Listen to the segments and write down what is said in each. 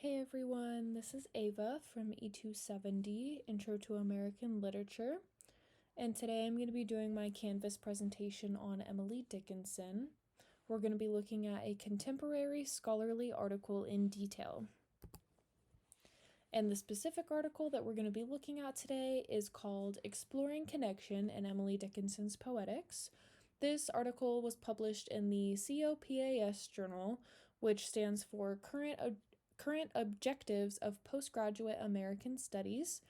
Hey everyone, this is Ava from E270, Intro to American Literature, and today I'm going to be doing my Canvas presentation on Emily Dickinson. We're going to be looking at a contemporary scholarly article in detail. And the specific article that we're going to be looking at today is called Exploring Connection in Emily Dickinson's Poetics. This article was published in the COPAS journal, which stands for Current Objectives of Postgraduate American Studies,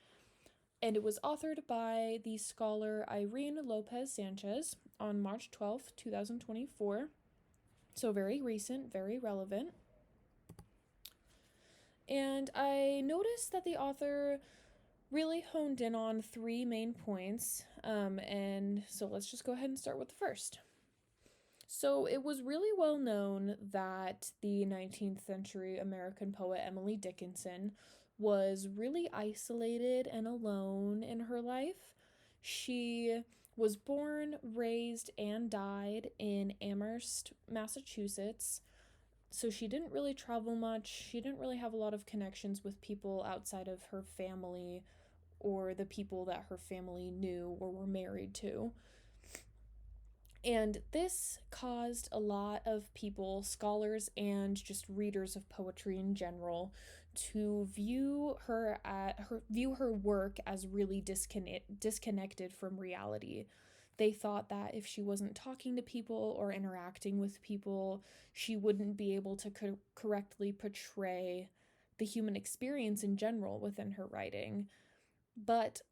and it was authored by the scholar Irene Lopez Sanchez on March 12th, 2024. So very recent, very relevant. And I noticed that the author really honed in on three main points, and so let's just go ahead and start with the first. So it was really well known that the 19th century American poet Emily Dickinson was really isolated and alone in her life. She was born, raised, and died in Amherst, Massachusetts. So she didn't really travel much. She didn't really have a lot of connections with people outside of her family or the people that her family knew or were married to. And this caused a lot of people, scholars and just readers of poetry in general, to view her work as really disconnected from reality. They thought that if she wasn't talking to people or interacting with people, she wouldn't be able to correctly portray the human experience in general within her writing. But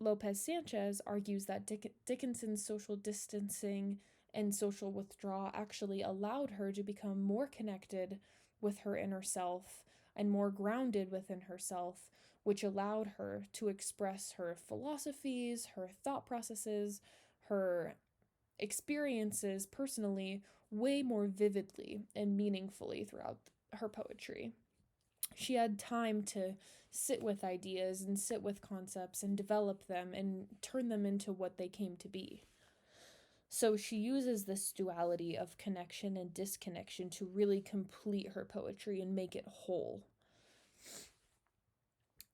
Lopez Sanchez argues that Dickinson's social distancing and social withdrawal actually allowed her to become more connected with her inner self and more grounded within herself, which allowed her to express her philosophies, her thought processes, her experiences personally way more vividly and meaningfully throughout her poetry. She had time to sit with ideas and sit with concepts and develop them and turn them into what they came to be. So she uses this duality of connection and disconnection to really complete her poetry and make it whole.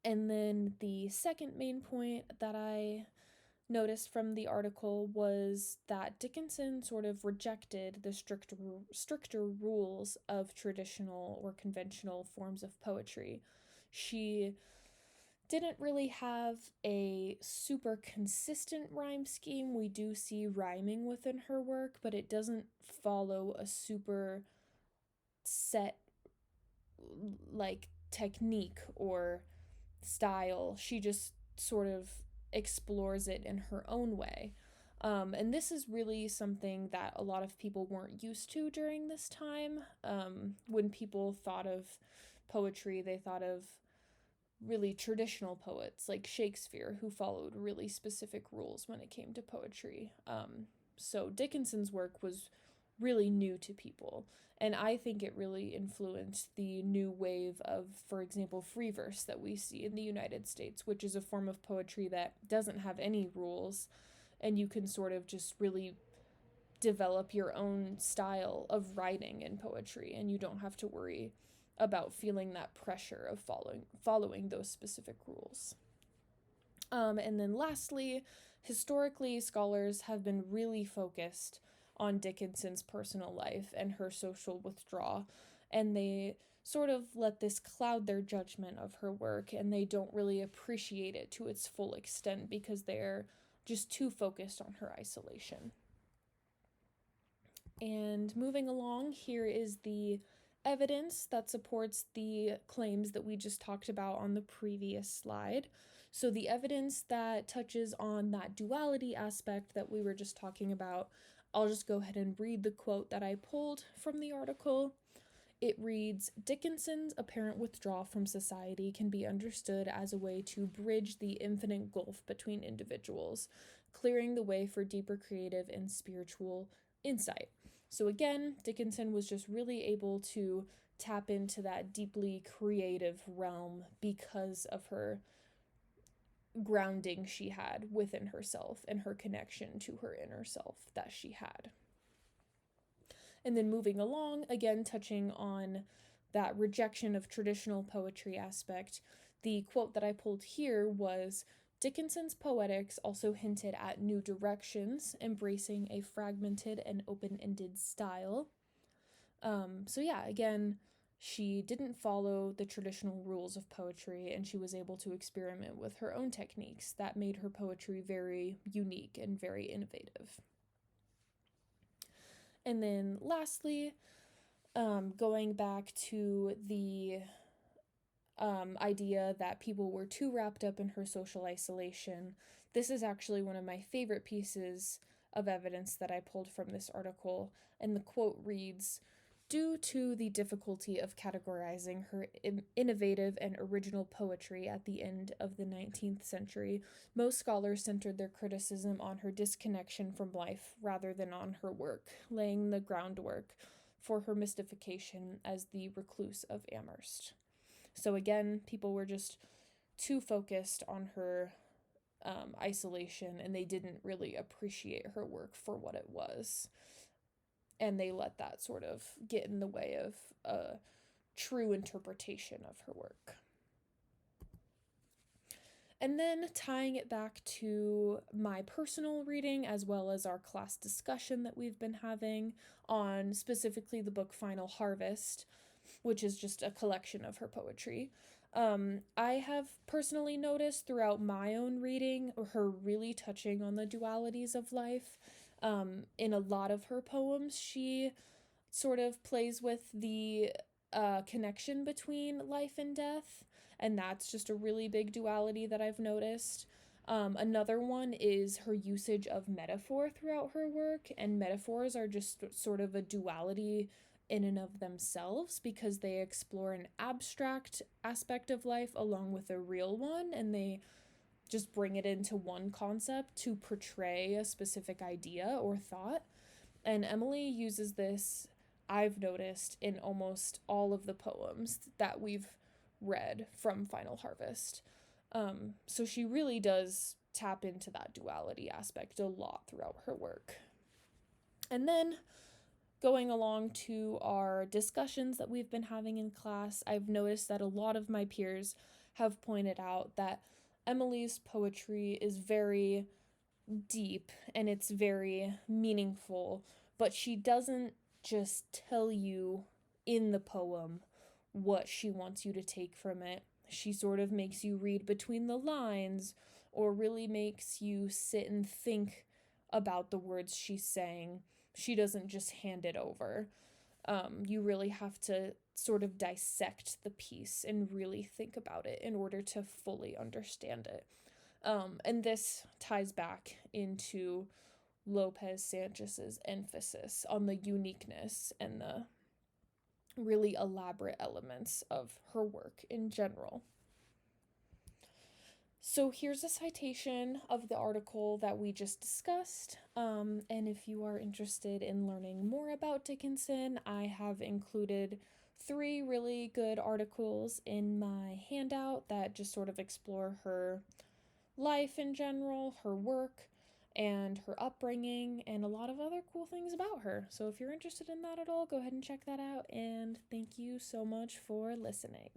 And then the second main point that I noticed from the article was that Dickinson sort of rejected the stricter rules of traditional or conventional forms of poetry. She didn't really have a super consistent rhyme scheme. We do see rhyming within her work, but it doesn't follow a super set technique or style. She just sort of explores it in her own way. And this is really something that a lot of people weren't used to during this time. When people thought of poetry, they thought of really traditional poets like Shakespeare, who followed really specific rules when it came to poetry. So Dickinson's work was really new to people. And I think it really influenced the new wave of, for example, free verse that we see in the United States, which is a form of poetry that doesn't have any rules, and you can sort of just really develop your own style of writing in poetry, and you don't have to worry about feeling that pressure of following those specific rules. And then lastly, historically, scholars have been really focused on Dickinson's personal life and her social withdrawal, and they sort of let this cloud their judgment of her work, and they don't really appreciate it to its full extent because they're just too focused on her isolation. And moving along, here is the evidence that supports the claims that we just talked about on the previous slide. So the evidence that touches on that duality aspect that we were just talking about, I'll just go ahead and read the quote that I pulled from the article. It reads, "Dickinson's apparent withdrawal from society can be understood as a way to bridge the infinite gulf between individuals, clearing the way for deeper creative and spiritual insight." So again, Dickinson was just really able to tap into that deeply creative realm because of her grounding she had within herself and her connection to her inner self that she had. And then moving along, again touching on that rejection of traditional poetry aspect, the quote that I pulled here was, Dickinson's poetics also hinted at new directions, embracing a fragmented and open ended style. So, yeah, again, she didn't follow the traditional rules of poetry, and she was able to experiment with her own techniques that made her poetry very unique and very innovative. And then, lastly, going back to the idea that people were too wrapped up in her social isolation, this is actually one of my favorite pieces of evidence that I pulled from this article. And the quote reads, due to the difficulty of categorizing her innovative and original poetry at the end of the 19th century, most scholars centered their criticism on her disconnection from life rather than on her work, laying the groundwork for her mystification as the recluse of Amherst. So again, people were just too focused on her isolation, and they didn't really appreciate her work for what it was. And they let that sort of get in the way of a true interpretation of her work. And then tying it back to my personal reading as well as our class discussion that we've been having on specifically the book Final Harvest, which is just a collection of her poetry. I have personally noticed throughout my own reading her really touching on the dualities of life. In a lot of her poems, she sort of plays with the connection between life and death, and that's just a really big duality that I've noticed. Another one is her usage of metaphor throughout her work, and metaphors are just sort of a duality in and of themselves because they explore an abstract aspect of life along with a real one, and they just bring it into one concept to portray a specific idea or thought. And Emily uses this, I've noticed, in almost all of the poems that we've read from Final Harvest. So she really does tap into that duality aspect a lot throughout her work. And then going along to our discussions that we've been having in class, I've noticed that a lot of my peers have pointed out that Emily's poetry is very deep and it's very meaningful, but she doesn't just tell you in the poem what she wants you to take from it. She sort of makes you read between the lines or really makes you sit and think about the words she's saying. She doesn't just hand it over. You really have to sort of dissect the piece and really think about it in order to fully understand it. And this ties back into Lopez Sanchez's emphasis on the uniqueness and the really elaborate elements of her work in general. So here's a citation of the article that we just discussed. And if you are interested in learning more about Dickinson, I have included 3 really good articles in my handout that just sort of explore her life in general, her work, and her upbringing, and a lot of other cool things about her. So if you're interested in that at all, go ahead and check that out. And thank you so much for listening.